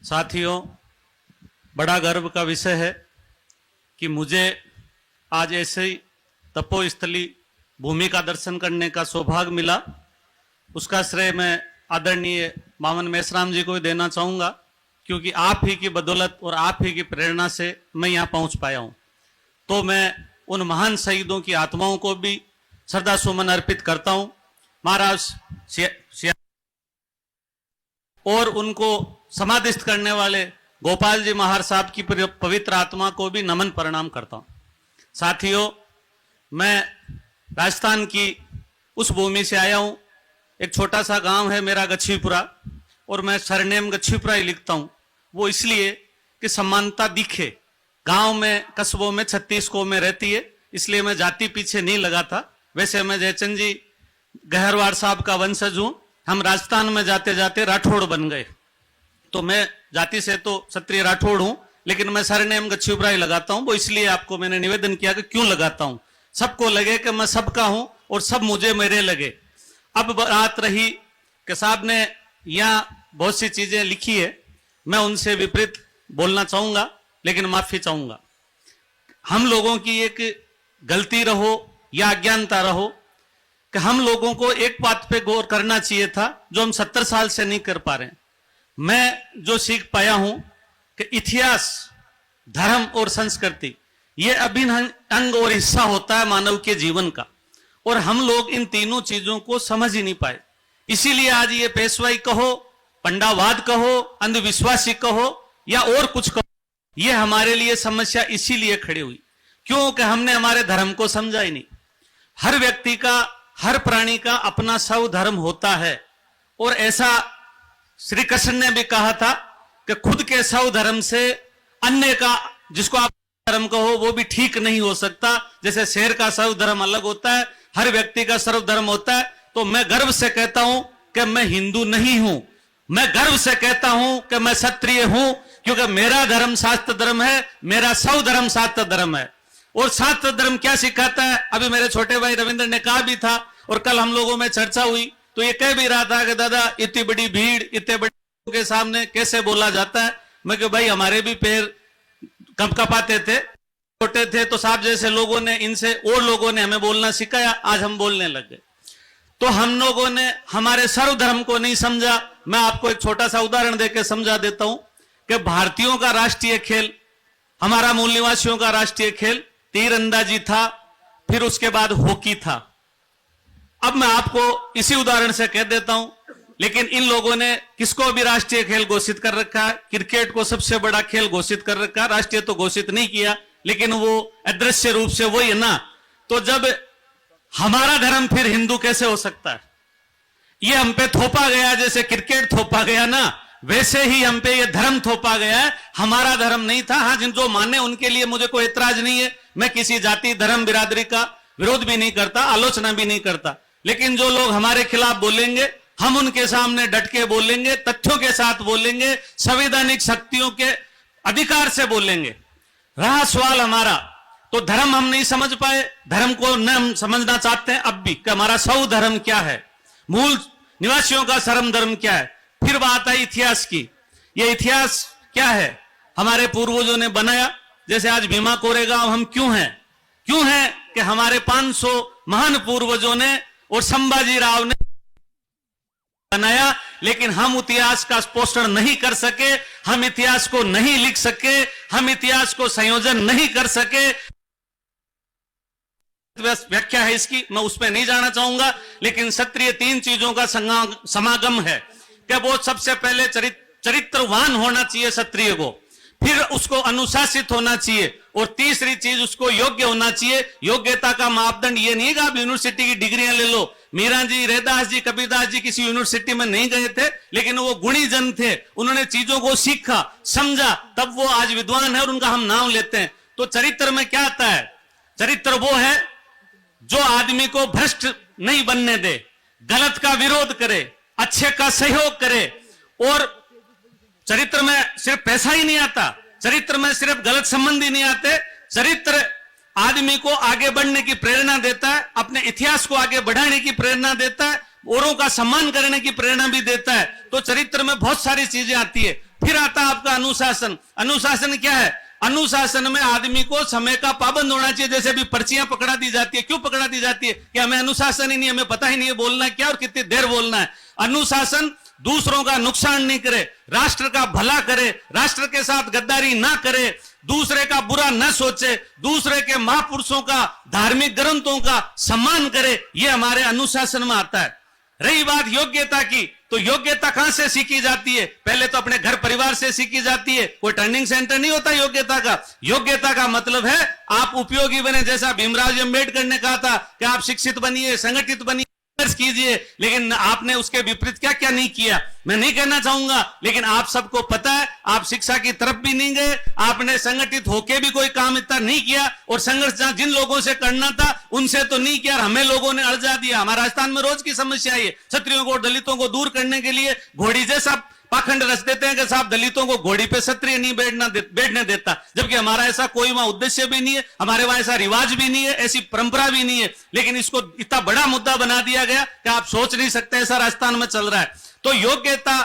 साथियों, बड़ा गर्व का विषय है कि मुझे आज ऐसे ही तपोस्थली भूमि का दर्शन करने का सौभाग्य मिला। उसका श्रेय मैं आदरणीय मामन मेश्राम जी को भी देना चाहूँगा, क्योंकि आप ही की बदौलत और आप ही की प्रेरणा से मैं यहाँ पहुँच पाया हूँ। तो मैं उन महान शहीदों की आत्माओं को भी श्रद्धा सुमन अर्पित करता हूँ। महाराज और उनको समाधिस्थ करने वाले गोपाल जी महाराज साहब की पवित्र आत्मा को भी नमन प्रणाम करता हूँ। साथियों, मैं राजस्थान की उस भूमि से आया हूँ। एक छोटा सा गांव है मेरा गच्छीपुरा, और मैं सरनेम गच्छीपुरा ही लिखता हूँ। वो इसलिए कि समानता दिखे। गांव में, कस्बों में 36 कौमें रहती है, इसलिए मैं जाति पीछे नहीं लगा था। वैसे मैं जयचंद जी गहरवाड़ साहब का वंशज हूँ। हम राजस्थान में जाते जाते राठौड़ बन गए, तो मैं जाति से तो क्षत्रिय राठौड़ हूँ, लेकिन मैं सरनेम गच्छीपुरा ही लगाता हूँ। वो इसलिए आपको मैंने निवेदन किया कि क्यों लगाता हूँ, सबको लगे कि मैं सबका हूँ और सब मुझे मेरे लगे। अब बात रही कि साहब ने यहाँ बहुत सी चीजें लिखी है, मैं उनसे विपरीत बोलना चाहूंगा, लेकिन माफी चाहूंगा। हम लोगों की एक गलती रहो या अज्ञानता रहो कि हम लोगों को एक बात पे गौर करना चाहिए था, जो हम 70 साल से नहीं कर पा रहे हैं। मैं जो सीख पाया हूं कि इतिहास, धर्म और संस्कृति ये अभिन्न अंग और हिस्सा होता है मानव के जीवन का, और हम लोग इन तीनों चीजों को समझ ही नहीं पाए। इसीलिए आज ये पेशवाई कहो, पंडावाद कहो, अंधविश्वासी कहो या और कुछ कहो, ये हमारे लिए समस्या इसीलिए खड़ी हुई क्योंकि हमने हमारे धर्म को समझा ही नहीं। हर व्यक्ति का, हर प्राणी का अपना स्व धर्म होता है, और ऐसा श्री कृष्ण ने भी कहा था कि खुद के स्व धर्म से अन्य का, जिसको आप धर्म कहो, वो भी ठीक नहीं हो सकता। जैसे शेर का स्व धर्म अलग होता है, हर व्यक्ति का सर्व धर्म होता है। तो मैं गर्व से कहता हूं कि मैं हिंदू नहीं हूं, मैं गर्व से कहता हूं कि मैं क्षत्रिय हूं, क्योंकि मेरा धर्म शास्त्र धर्म है, मेरा स्व धर्म शास्त्र धर्म है। और शास्त्र धर्म क्या सिखाता है, अभी मेरे छोटे भाई रविंद्र ने कहा भी था, और कल हम लोगों में चर्चा हुई तो ये कह भी रहा था कि दादा इतनी बड़ी भीड़, इतने बड़े के सामने कैसे बोला जाता है। मैं कि भाई हमारे भी पैर कपकपाते थे, छोटे थे, तो साहब जैसे लोगों ने, इनसे और लोगों ने हमें बोलना सिखाया, आज हम बोलने लग गए। तो हम लोगों ने हमारे सर्व धर्म को नहीं समझा। मैं आपको एक छोटा सा उदाहरण देकर समझा देता हूं कि भारतीयों का राष्ट्रीय खेल, हमारा मूल निवासियों का राष्ट्रीय खेल तीरंदाजी था, फिर उसके बाद हॉकी था। अब मैं आपको इसी उदाहरण से कह देता हूं, लेकिन इन लोगों ने किसको भी राष्ट्रीय खेल घोषित कर रखा है, क्रिकेट को सबसे बड़ा खेल घोषित कर रखा है। राष्ट्रीय तो घोषित नहीं किया, लेकिन वो अदृश्य रूप से वही है ना। तो जब हमारा धर्म फिर हिंदू कैसे हो सकता है? ये हम पे थोपा गया, जैसे क्रिकेट थोपा गया ना, वैसे ही हम पे ये धर्म थोपा गया है। हमारा धर्म नहीं था। हाँ, जिन जो माने उनके लिए मुझे कोई एतराज नहीं है। मैं किसी जाति, धर्म, बिरादरी का विरोध भी नहीं करता, आलोचना भी नहीं करता, लेकिन जो लोग हमारे खिलाफ बोलेंगे, हम उनके सामने डट के बोलेंगे, तथ्यों के साथ बोलेंगे, संवैधानिक शक्तियों के अधिकार से बोलेंगे। रहा सवाल हमारा, तो धर्म हम नहीं समझ पाए, धर्म को न हम समझना चाहते हैं अब भी कि हमारा स्व धर्म क्या है, मूल निवासियों का सर्व धर्म क्या है। फिर बात आई इतिहास की। ये इतिहास क्या है? हमारे पूर्वजों ने बनाया। जैसे आज भीमा कोरेगांव हम क्यों हैं? क्यों हैं कि हमारे 500 महान पूर्वजों ने और संभाजी राव ने बनाया, लेकिन हम इतिहास का पोषण नहीं कर सके, हम इतिहास को नहीं लिख सके, हम इतिहास को संयोजन नहीं कर सके। व्याख्या है इसकी, मैं उसमें नहीं जाना चाहूंगा, लेकिन क्षत्रिय 3 चीजों का समागम है कि वो सबसे पहले चरित्रवान होना चाहिए क्षत्रिय को, फिर उसको अनुशासित होना चाहिए, और तीसरी चीज उसको योग्य होना चाहिए। योग्यता का मापदंड ये नहीं है कि आप यूनिवर्सिटी की डिग्रियां ले लो। मीरा जी, रैदास जी, कबीरदास जी किसी यूनिवर्सिटी में नहीं गए थे, लेकिन वो गुणी जन थे, उन्होंने चीजों को सीखा, समझा, तब वो आज विद्वान है और उनका हम नाम लेते हैं। तो चरित्र में क्या आता है? चरित्र वो है जो आदमी को भ्रष्ट नहीं बनने दे, गलत का विरोध करे, अच्छे का सहयोग करे। और चरित्र में सिर्फ पैसा ही नहीं आता, चरित्र में सिर्फ गलत संबंध ही नहीं आते। चरित्र आदमी को आगे बढ़ने की प्रेरणा देता है, अपने इतिहास को आगे बढ़ाने की प्रेरणा देता है, औरों का सम्मान करने की प्रेरणा भी देता है। तो चरित्र में बहुत सारी चीजें आती है। फिर आता आपका अनुशासन। अनुशासन क्या है? अनुशासन में आदमी को समय का पाबंद होना चाहिए। जैसे अभी पर्चियां पकड़ा दी जाती है, क्यों पकड़ा दी जाती है? कि हमें अनुशासन ही नहीं, हमें पता ही नहीं है बोलना है क्या और कितनी देर बोलना है। अनुशासन दूसरों का नुकसान नहीं करे, राष्ट्र का भला करे, राष्ट्र के साथ गद्दारी ना करे, दूसरे का बुरा न सोचे, दूसरे के महापुरुषों का, धार्मिक ग्रंथों का सम्मान करे, यह हमारे अनुशासन में आता है। रही बात योग्यता की, तो योग्यता कहां से सीखी जाती है? पहले तो अपने घर परिवार से सीखी जाती है। कोई ट्रेनिंग सेंटर नहीं होता योग्यता का। योग्यता का मतलब है आप उपयोगी बने। जैसा भीमराव अम्बेडकर ने कहा था कि आप शिक्षित बनिए, संगठित बनिए, कीजिए, लेकिन आपने उसके विपरीत क्या क्या नहीं किया मैं नहीं कहना चाहूंगा, लेकिन आप सबको पता है आप शिक्षा की तरफ भी नहीं गए, आपने संगठित होके भी कोई काम इतना नहीं किया, और संघर्ष जिन लोगों से करना था उनसे तो नहीं किया, हमें लोगों ने अड़जा दिया। हमारे राजस्थान में रोज की समस्या है, क्षत्रियों को, दलितों को दूर करने के लिए घोड़ी जैसा पाखंड रच देते हैं कि साहब दलितों को घोड़ी पे क्षत्रिय नहीं बैठने देता, जबकि हमारा ऐसा कोई वहां उद्देश्य भी नहीं है, हमारे वहां ऐसा रिवाज भी नहीं है, ऐसी परंपरा भी नहीं है, लेकिन इसको इतना बड़ा मुद्दा बना दिया गया कि आप सोच नहीं सकते ऐसा राजस्थान में चल रहा है। तो योग्यता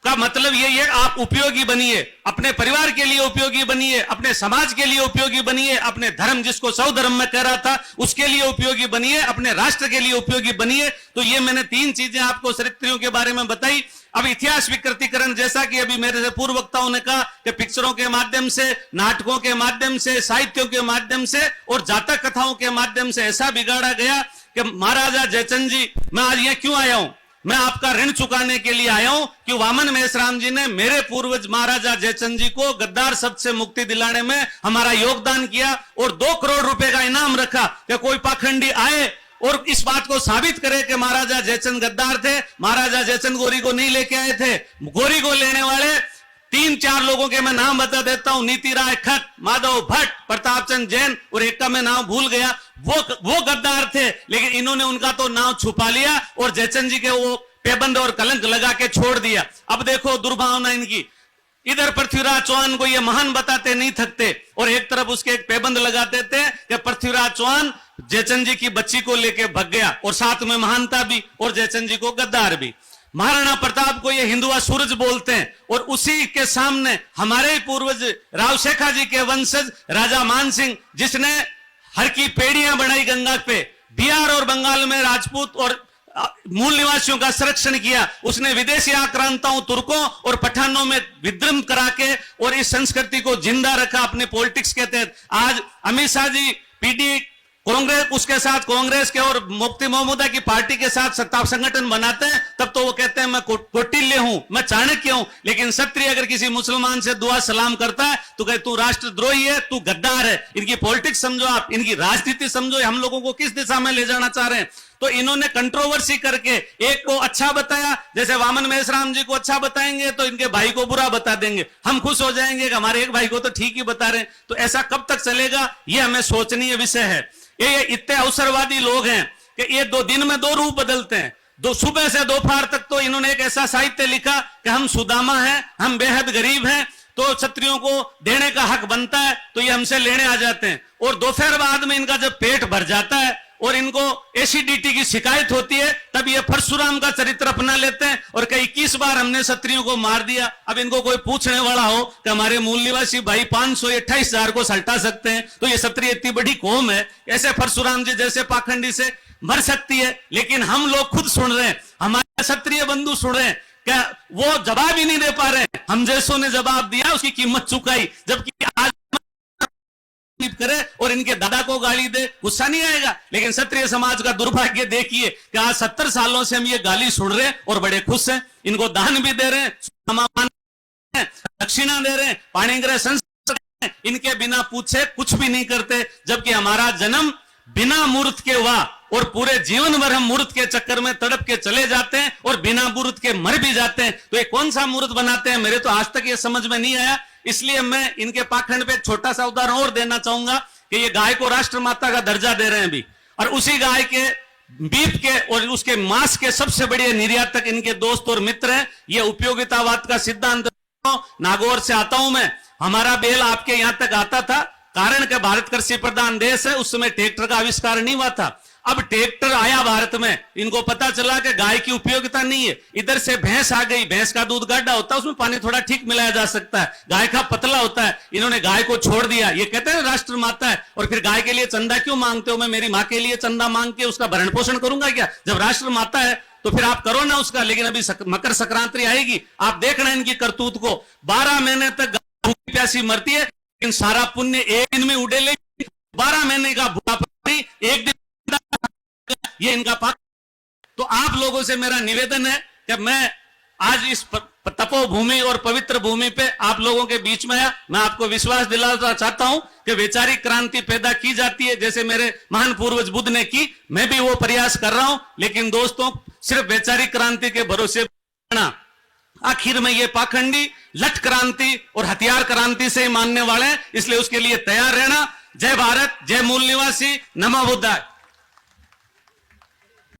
का मतलब यही है आप उपयोगी बनिए, अपने परिवार के लिए उपयोगी बनिए, अपने समाज के लिए उपयोगी बनिए, अपने धर्म जिसको सौधर्म में कह रहा था उसके लिए उपयोगी बनिए, अपने राष्ट्र के लिए उपयोगी बनिए। तो ये मैंने 3 चीजें आपको चरित्रों के बारे में बताई। अब इतिहास विकृतीकरण, जैसा कि अभी मेरे से पूर्व वक्ताओं ने कहा कि पिक्चरों के माध्यम से, नाटकों के माध्यम से, साहित्यों के माध्यम से और जातक कथाओं के माध्यम से ऐसा बिगाड़ा गया कि महाराजा जयचंद जी, मैं आज यहां क्यों आया हूं? मैं आपका ऋण चुकाने के लिए आया हूं कि वामन मेश्राम जी ने मेरे पूर्वज महाराजा जयचंद जी को गद्दार शब्द से मुक्ति दिलाने में हमारा योगदान किया और 2 करोड़ रुपए का इनाम रखा कि कोई पाखंडी आए और इस बात को साबित करे कि महाराजा जयचंद गद्दार थे। महाराजा जयचंद गोरी को नहीं लेके आए थे, गोरी को लेने वाले 3-4 लोगों के मैं नाम बता देता हूं, नीति राय खट, माधव भट्ट, प्रताप चंद जैन और एक का मैं नाम भूल गया, वो गद्दार थे, लेकिन इन्होंने उनका तो नाम छुपा लिया और जयचंद जी के वो पेबंद और कलंक लगा के छोड़ दिया। अब देखो दुर्भावना इनकी, इधर पृथ्वीराज चौहान को ये महान बताते नहीं थकते और एक तरफ उसके एक पेबंद लगाते थे कि पृथ्वीराज चौहान जयचंद जी की बच्ची को लेके भग गया और साथ में महानता भी और जयचंद जी को गद्दार भी। महाराणा प्रताप को ये हिंदुआ सूरज बोलते हैं और उसी के सामने हमारे ही पूर्वज राव शेखा जी के वंशज राजा मान सिंह, जिसने हर की पेड़ियां बनाई गंगा पे, बिहार और बंगाल में राजपूत और मूल निवासियों का संरक्षण किया, उसने विदेशी आक्रांताओं, तुर्कों और पठानों में विद्रोह करा के और इस संस्कृति को जिंदा रखा अपने पॉलिटिक्स के तहत। आज अमित शाह जी पीडी कांग्रेस, उसके साथ कांग्रेस के और मुफ्ती महमूदा की पार्टी के साथ सत्ता संगठन बनाते हैं, तब तो वो कहते हैं मैं कौटिल्य हूं, मैं चाणक्य हूं, लेकिन क्षत्रिय अगर किसी मुसलमान से दुआ सलाम करता है तो कहे तू राष्ट्रद्रोही है, तू गद्दार है। इनकी पॉलिटिक्स समझो आप, इनकी राजनीति समझो, हम लोगों को किस दिशा में ले जाना चाह रहे हैं। तो इन्होंने कंट्रोवर्सी करके एक को अच्छा बताया, जैसे वामन मेश्राम जी को अच्छा बताएंगे तो इनके भाई को बुरा बता देंगे, हम खुश हो जाएंगे कि हमारे एक भाई को तो ठीक ही बता रहे हैं। तो ऐसा कब तक चलेगा, ये हमें सोचनीय विषय है। ये इतने अवसरवादी लोग हैं कि ये 2 दिन में 2 रूप बदलते हैं। सुबह से दोपहर तक तो इन्होंने एक ऐसा साहित्य लिखा कि हम सुदामा हैं, हम बेहद गरीब हैं, तो क्षत्रियों को देने का हक बनता है, तो ये हमसे लेने आ जाते हैं। और दोपहर बाद में इनका जब पेट भर जाता है और इनको एसिडिटी की शिकायत होती है, तब ये परशुराम का चरित्र अपना लेते हैं और कई 21 बार हमने क्षत्रियों को मार दिया। अब इनको कोई पूछने वाला हो कि हमारे मूल निवासी भाई 528,000 को सल्टा सकते हैं, तो ये क्षत्रिय इतनी बड़ी कौम है, ऐसे परशुराम जी जैसे पाखंडी से मर सकती है। लेकिन हम लोग खुद सुन रहे हैं, हमारे क्षत्रिय बंधु सुन रहे हैं, क्या वो जवाब ही नहीं दे पा रहे हैं। हम जैसों ने जवाब दिया, उसकी कीमत चुकाई, जबकि आज करे और इनके दादा को गाली दे, गुस्सा नहीं आएगा। लेकिन क्षत्रिय समाज का दुर्भाग्य देखिए कि आज 70 सालों से हम ये गाली सुन रहे हैं और बड़े खुश हैं, इनको दान भी दे रहे हैं, दक्षिणा दे रहे हैं, पाणिग्रह संस्कार, इनके बिना पूछे कुछ भी नहीं करते। जबकि हमारा जन्म बिना मूर्त के हुआ और पूरे जीवन भर हम मूर्त के चक्कर में तड़प के चले जाते हैं और बिना मूर्त के मर भी जाते हैं। तो ये कौन सा मूर्त बनाते हैं, मेरे तो आज तक ये समझ में नहीं आया। इसलिए मैं इनके पाखंड पे एक छोटा सा उदाहरण और देना चाहूंगा कि ये गाय को राष्ट्र माता का दर्जा दे रहे हैं अभी, और उसी गाय के बीफ के और उसके मांस के सबसे बड़े निर्यातक इनके दोस्त और मित्र हैं। ये उपयोगितावाद का सिद्धांत, नागौर से आता हूं मैं, हमारा बेल आपके यहां तक आता था, कारण कि भारत कृषि प्रधान देश है, उस समय ट्रैक्टर का आविष्कार नहीं हुआ था। अब ट्रैक्टर आया भारत में, इनको पता चला कि गाय की उपयोगिता नहीं है। इधर से भैंस आ गई, भैंस का दूध गाढ़ा होता है, उसमें पानी थोड़ा ठीक मिलाया जा सकता है, गाय का पतला होता है। इन्होंने गाय को छोड़ दिया। ये कहते हैं राष्ट्र माता है, और फिर गाय के लिए चंदा क्यों मांगते हो? मैं मेरी मां के लिए चंदा मांग के उसका भरण पोषण करूंगा क्या? जब राष्ट्र माता है तो फिर आप करो ना उसका। लेकिन अभी मकर संक्रांति आएगी, आप देखना इनकी करतूत को। 12 महीने तक भूखी प्यासी मरती है, लेकिन सारा पुण्य एक दिन में उड़ेले। 12 महीने का भूखा पानी एक दिन, ये इनका पाक। तो आप लोगों से मेरा निवेदन है कि मैं आज इस तपोभूमि और पवित्र भूमि पे आप लोगों के बीच में आया। मैं आपको विश्वास दिलाना चाहता हूं कि वैचारिक क्रांति पैदा की जाती है, जैसे मेरे महान पूर्वज बुद्ध ने की। मैं भी वो प्रयास कर रहा हूं, लेकिन दोस्तों सिर्फ वैचारिक क्रांति के भरोसे आखिर में ये पाखंडी लठ क्रांति और हथियार क्रांति से ही मानने वाले हैं, इसलिए उसके लिए तैयार रहना। जय भारत, जय मूल निवासी, नमो बुद्धाय।